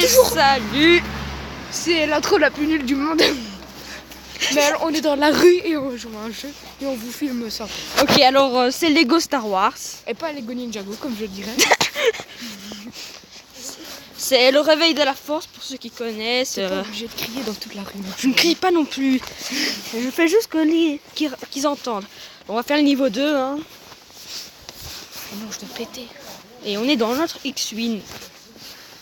toujours... salut. C'est l'intro la plus nulle du monde. Mais alors, on est dans la rue et on joue à un jeu et on vous filme ça. Ok, alors c'est Lego Star Wars. Et pas Lego Ninjago comme je dirais. C'est le réveil de la force pour ceux qui connaissent. T'es pas obligé de crier dans toute la rue. Je ne crie pas non plus. Je fais juste qu'ils entendent. On va faire le niveau 2. Hein. Oh non, je dois péter. Et on est dans notre X-Wing.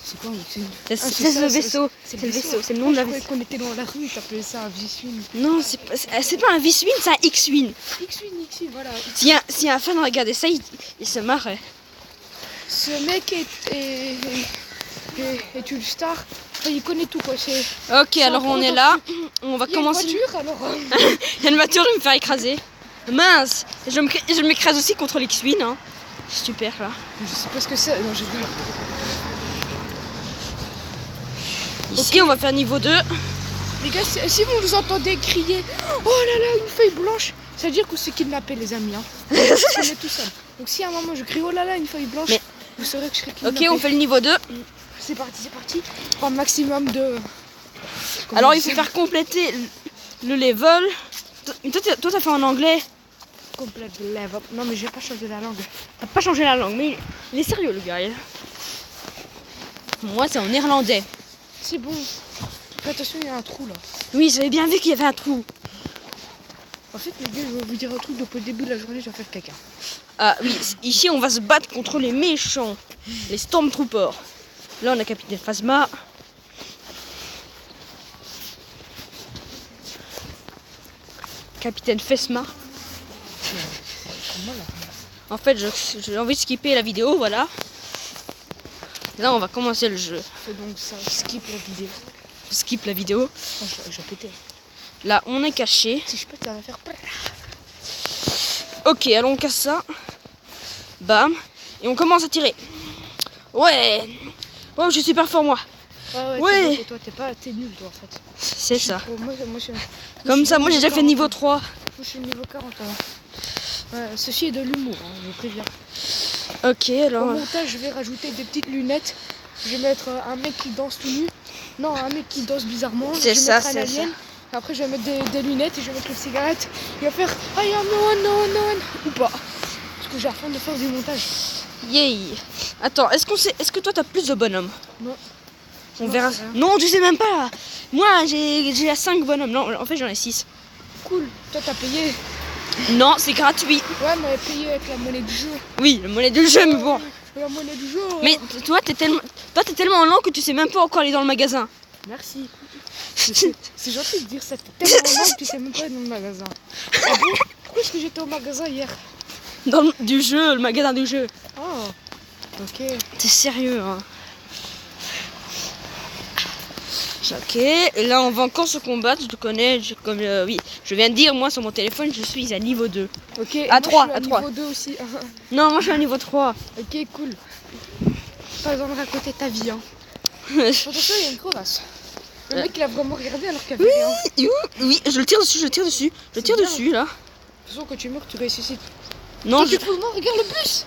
C'est quoi X-Wing? C'est le vaisseau. C'est le vaisseau. C'est le nom de la vaisseau. Je vaisseau. croyais qu'on était dans la rue et t'appelais ça un V-Swing. Non, c'est pas un V-Swing, c'est un X-Wing. X-Wing, voilà. S'il y a un fan regardait ça, il se marrait. Ce mec est une star. Enfin, il connaît tout quoi. Ok, alors on est là. On va commencer. Il y a une voiture alors. Il y a une voiture, je vais me faire écraser. Mince, je m'écrase aussi contre l'X-Wing. Hein. Super là. Je sais pas ce que c'est. Non, j'ai vu. Ici, on va faire niveau 2. Les gars, si vous nous entendez crier oh là là, une feuille blanche, ça veut dire qu'on s'est kidnappé, les amis. Hein. On est tout seul. Donc, si à un moment je crie oh là là, une feuille blanche, vous saurez que je serai kidnappé. Ok, on fait le niveau 2. C'est parti. Un maximum de. Alors, il faut faire compléter le level. Toi, t'as fait en anglais. Complète level. Non, mais j'ai pas changé la langue. T'as pas changé la langue, mais il est sérieux, le gars. Moi, c'est en néerlandais. C'est bon. Fais attention, il y a un trou là. Oui, j'avais bien vu qu'il y avait un trou. En fait, les gars, je vais vous dire un truc depuis le début de la journée, je vais faire caca. Ah oui, ici, on va se battre contre les méchants, les Stormtroopers. Là, on a Capitaine Phasma. Capitaine Phasma. En fait, j'ai envie de skipper la vidéo, voilà. Là, on va commencer le jeu. Fais donc ça, skip la vidéo. Skip la vidéo. Oh, je vais péter. Là, on est caché. Si je pète, ça va faire peur. Ok, alors on casse ça. Bam. Et on commence à tirer. Ouais. Oh, je suis super fort, moi. Ouais. Toi, t'es nul, toi, en fait. C'est ça. Comme ça, moi j'ai déjà fait niveau 3. Moi, je suis niveau 40. Ouais, ceci est de l'humour, hein, je préviens. Ok, alors. Au montage, je vais rajouter des petites lunettes. Je vais mettre un mec qui danse tout nu. Non, un mec qui danse bizarrement. C'est ça, c'est ça. Après, je vais mettre des lunettes et je vais mettre une cigarette. Il va faire I am no. Ou pas. Parce que j'ai la flemme de faire du montage. Yay. Attends, est-ce que toi t'as plus de bonhommes? Non. On verra. Non, tu sais même pas. Moi, j'ai 5 bonhommes. Non, en fait, j'en ai 6. Cool. Toi, t'as payé. Non, c'est gratuit. Ouais, mais payé avec la monnaie du jeu. Oui, la monnaie du jeu, mais bon. La monnaie du jeu. Mais toi, t'es tellement lent que tu sais même pas encore aller dans le magasin. Merci. C'est gentil de dire ça. T'es tellement lent que tu sais même pas aller dans le magasin. Ah bon? Pourquoi est-ce que j'étais au magasin hier? Le magasin du jeu. Oh, ok. T'es sérieux, hein? Ok, et là on va encore se combattre, je te connais, oui, je viens de dire, moi sur mon téléphone, je suis à niveau 2. Ok, à 3, à 3. Niveau 2 aussi. Non, moi je suis à niveau 3. Ok, cool. Pas besoin de raconter ta vie, hein. Attention, il y a une crevasse. Le mec, il a vraiment regardé alors qu'il y avait rien. Oui, je le tire dessus, là. De toute façon, quand tu meurs, tu ressuscites. Non, tu te fous de moi, regarde le bus.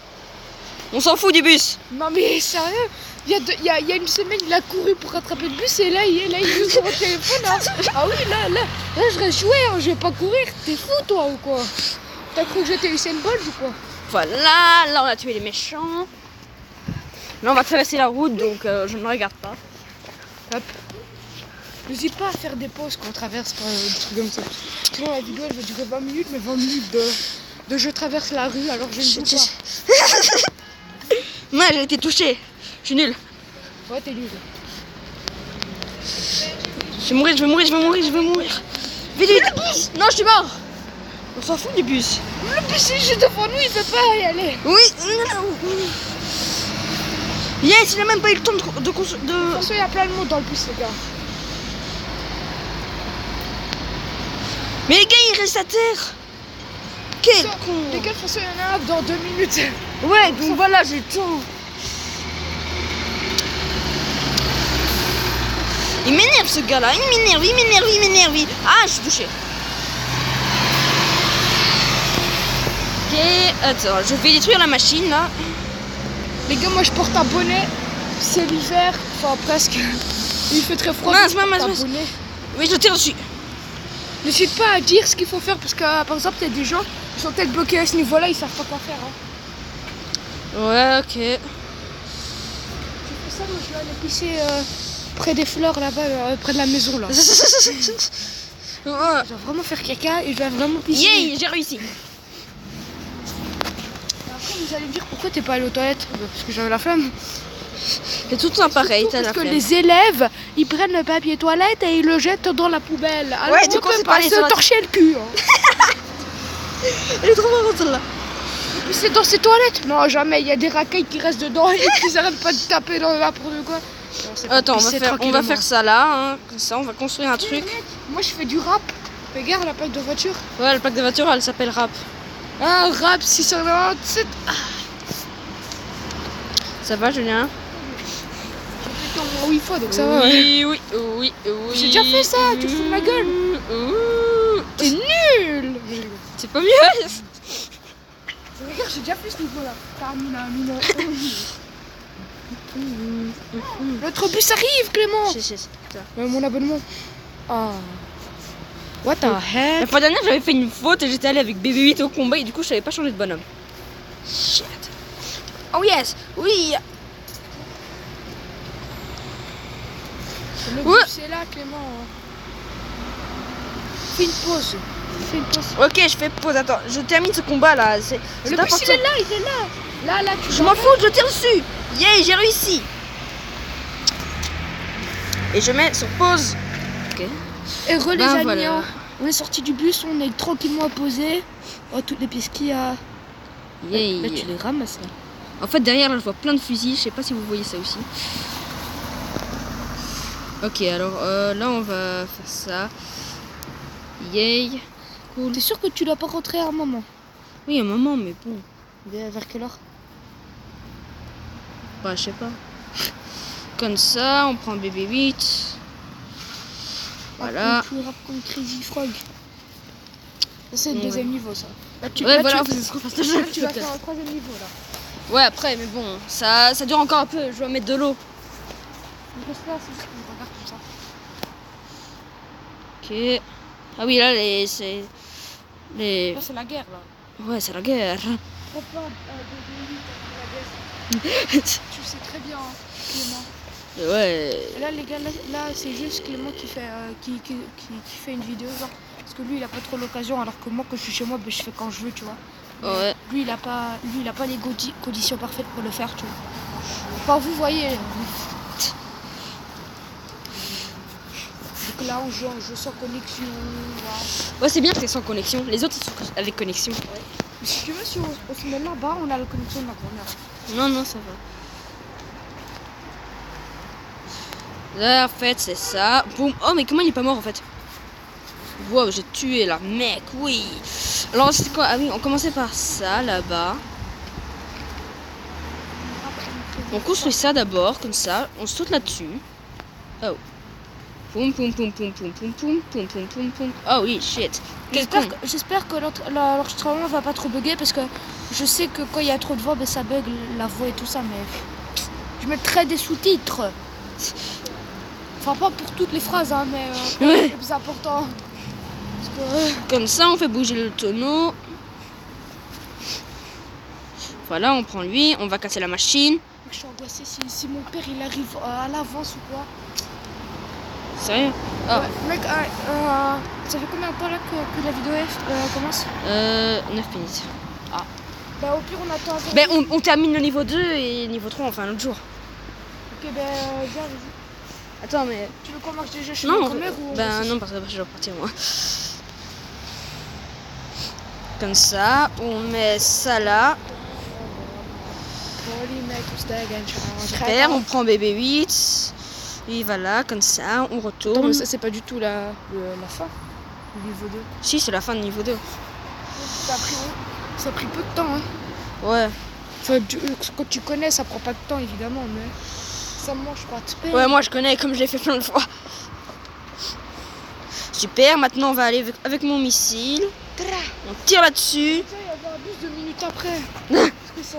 On s'en fout du bus. Non mais sérieux, il y a une semaine, il a couru pour rattraper le bus et là, il joue sur mon téléphone. Hein. Ah oui, là, je reste jouer, hein, je vais pas courir. T'es fou, toi, ou quoi? T'as cru que j'étais Usain Bolt ou quoi? Voilà, là on a tué les méchants. Là on va traverser la route, donc je ne regarde pas. Hop. N'hésite pas à faire des pauses quand on traverse des trucs comme ça. Sinon la vidéo elle va durer 20 minutes, mais 20 minutes de je traverse la rue alors je ne joue pas. Moi j'ai été touché, je suis nul. Ouais, t'es nul. Je vais mourir. Vite, vite. Le bus. Non, je suis mort. On s'en fout du bus. Le bus est juste devant nous, il peut pas y aller. Oui. Yes, il a même pas eu le temps de... De toute façon, il y a plein de monde dans le bus, les gars. Mais les gars, il reste à terre. Quel con. Les gars, de toute façon, il y en a un dans 2 minutes. Ouais, donc voilà, j'ai le temps. Il m'énerve ce gars-là, il m'énerve. Ah, je suis touché. Ok, attends, je vais détruire la machine là. Les gars, moi je porte un bonnet, c'est l'hiver, Enfin, presque. Il fait très froid. Mince. T'abonner. Oui, je tire dessus. N'hésite pas à dire ce qu'il faut faire parce que, par exemple, il y a des gens qui sont peut-être bloqués à ce niveau-là, ils savent pas quoi faire. Hein. Ouais, ok. Je fais ça, moi je vais aller pisser près des fleurs là-bas, près de la maison là. Ouais. Je dois vraiment faire caca et je dois vraiment pisser. Yay, j'ai réussi. Après, vous allez me dire pourquoi t'es pas allé aux toilettes? Parce que j'avais la flemme. C'est tout le temps pareil, t'as Parce la que flemme. les élèves, ils prennent le papier toilette et ils le jettent dans la poubelle. Alors Ouais, on du coup, peut c'est pas pareil se sur la- torcher le cul. Hein. Elle est trop marrante celle-là. Et puis c'est dans ces toilettes. Non, jamais, il y a des racailles qui restent dedans et qui arrêtent pas de taper dans n'importe quoi. Non, c'est pas Attends, pisser on va tranquillement. faire ça là, hein. Comme ça, on va construire un truc. Moi je fais du rap. Regarde la plaque de voiture. Ouais, la plaque de voiture, elle s'appelle rap. Ah, rap 697. Ça va, Julien? J'ai fait au moins 8 fois donc ça va. Ouais. Oui. J'ai déjà fait ça, tu te fous de ma gueule. T'es nul. C'est pas mieux. Regarde, j'ai déjà fait ce niveau-là. Carmina. Notre bus arrive, Clément. Mon abonnement. Ah. What the heck? La fois dernière, j'avais fait une faute et j'étais allé avec BB8 au combat et du coup, je savais pas changer de bonhomme. Shit. Oh yes, oui. Le Ouais. bus est là, Clément. Fais une pause. Ok, je fais pause. Attends, je termine ce combat là. C'est Le bus important. il est là. Là, tu Je m'en fous, je tire dessus. Yay, j'ai réussi. Et je mets sur pause. Ok. Heureux les Ben amis, voilà. hein. On est sorti du bus, on est tranquillement posé. Oh, toutes les pièces qu'il y a. Yay. Là, tu les ramasses là. En fait, derrière là, je vois plein de fusils. Je sais pas si vous voyez ça aussi. Ok, alors là, on va faire ça. Yay. Cool. T'es sûr que tu dois pas rentrer à un moment? Oui, un moment, mais bon. Vers quelle heure? Bah, je sais pas. Comme ça, on prend BB8. Voilà. Tu rap comme Crazy Frog. Ça, c'est le Ouais. deuxième niveau, ça. Là, Ouais, voilà, c'est ce qu'on fait. là, tu vas faire un troisième niveau, là. Ouais, après, mais bon, ça dure encore un peu. Je dois mettre de l'eau. Il reste là, c'est juste qu'on regarde comme ça. Ok. Ah oui, là, c'est les. Là, c'est la guerre, là. Ouais, c'est la guerre. Prends pas de la guerre. Tu sais très bien, hein, Clément. Ouais. Là, les gars, là c'est juste Clément qui fait, qui fait une vidéo, genre. Parce que lui, il a pas trop l'occasion, alors que moi, quand je suis chez moi, ben, je fais quand je veux, tu vois. Ouais. Lui, il a pas les conditions parfaites pour le faire, tu vois. Enfin, vous voyez. Donc là, on joue un jeu sans connexion. Voilà. Ouais, c'est bien que c'est sans connexion. Les autres, ils sont avec connexion. Mais si tu veux, si on se met là-bas, on a la connexion de la première. Non, ça va. Là, en fait, c'est ça. Boum. Oh, mais comment il est pas mort, en fait? Wow, j'ai tué, là. Mec, oui. Alors, c'est quoi? Ah oui, on commençait par ça, là-bas. On construit ça d'abord, comme ça. On saute là-dessus. Oh. Poum, poum, poum, poum, poum, poum, poum, poum, poum, poum, poum. Oh oui, shit. Quel con. J'espère que l'enregistrement va pas trop bugger parce que je sais que quand il y a trop de voix, ben, ça bug la voix et tout ça, mais je mettrai des sous-titres. Enfin, pas pour toutes les phrases, hein, mais Ouais. le plus important. Parce que, Comme ça, on fait bouger le tonneau. Voilà, on prend lui, on va casser la machine. je suis angoissée si mon père il arrive à l'avance ou quoi. Sérieux? Ah. Ouais, mec, ça fait combien de temps là que la vidéo commence? 9 minutes. Bah au pire on attend un peu. Ben, on termine le niveau 2 et niveau 3, enfin l'autre jour. Ok, ben viens, vas-y. Attends, mais. Tu veux qu'on marche déjà chez Non, ma grand-mère ou... ben non, parce que je dois partir moi. Comme ça, on met ça là. Super, on prend BB8. Et voilà, comme ça, on retourne. Attends, mais ça c'est pas du tout la fin du niveau 2. Si, c'est la fin de niveau 2. Ça a pris peu de temps, hein. Ouais. Enfin, quand tu connais, ça prend pas de temps évidemment, mais ça mange pas de peine. Ouais, moi je connais comme je l'ai fait plein de fois. Super, maintenant on va aller avec mon missile. On tire là-dessus. Il va y avoir 12 minutes après. Qu'est-ce que ça?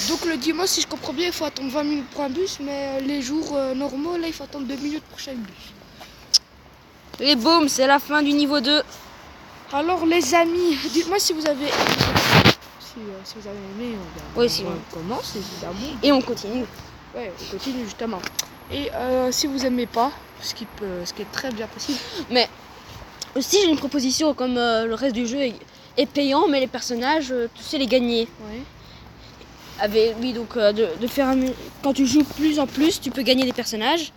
Donc le dimanche, si je comprends bien, il faut attendre 20 minutes pour un bus, mais les jours normaux, là, il faut attendre 2 minutes pour chaque bus. Et boum, c'est la fin du niveau 2. Alors les amis, dites-moi si vous avez si vous avez aimé, Oui, si on commence évidemment. Et on continue. Ouais, on continue justement. Et si vous aimez pas, ce qui est très bien possible. Mais aussi, j'ai une proposition, comme le reste du jeu est payant, mais les personnages, tu sais les gagner. Ouais. Oui, donc de faire quand tu joues plus en plus, tu peux gagner des personnages.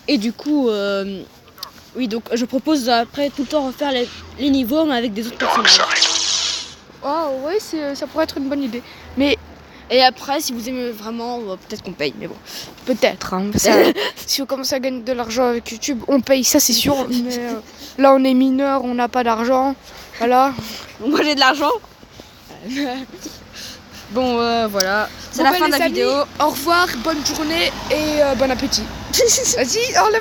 Et du coup, oui, donc je propose après tout le temps refaire les niveaux, mais avec des autres personnages. Oh ouais, ça pourrait être une bonne idée. Mais Et après, si vous aimez vraiment, peut-être qu'on paye, mais bon. peut-être, hein, si on commence à gagner de l'argent avec YouTube, on paye, ça c'est sûr. Mais là, on est mineur, on n'a pas d'argent. Voilà. Moi, j'ai de l'argent. Bon, voilà. C'est la fin de la vidéo. Au revoir, bonne journée et bon appétit. Vas-y, enlève.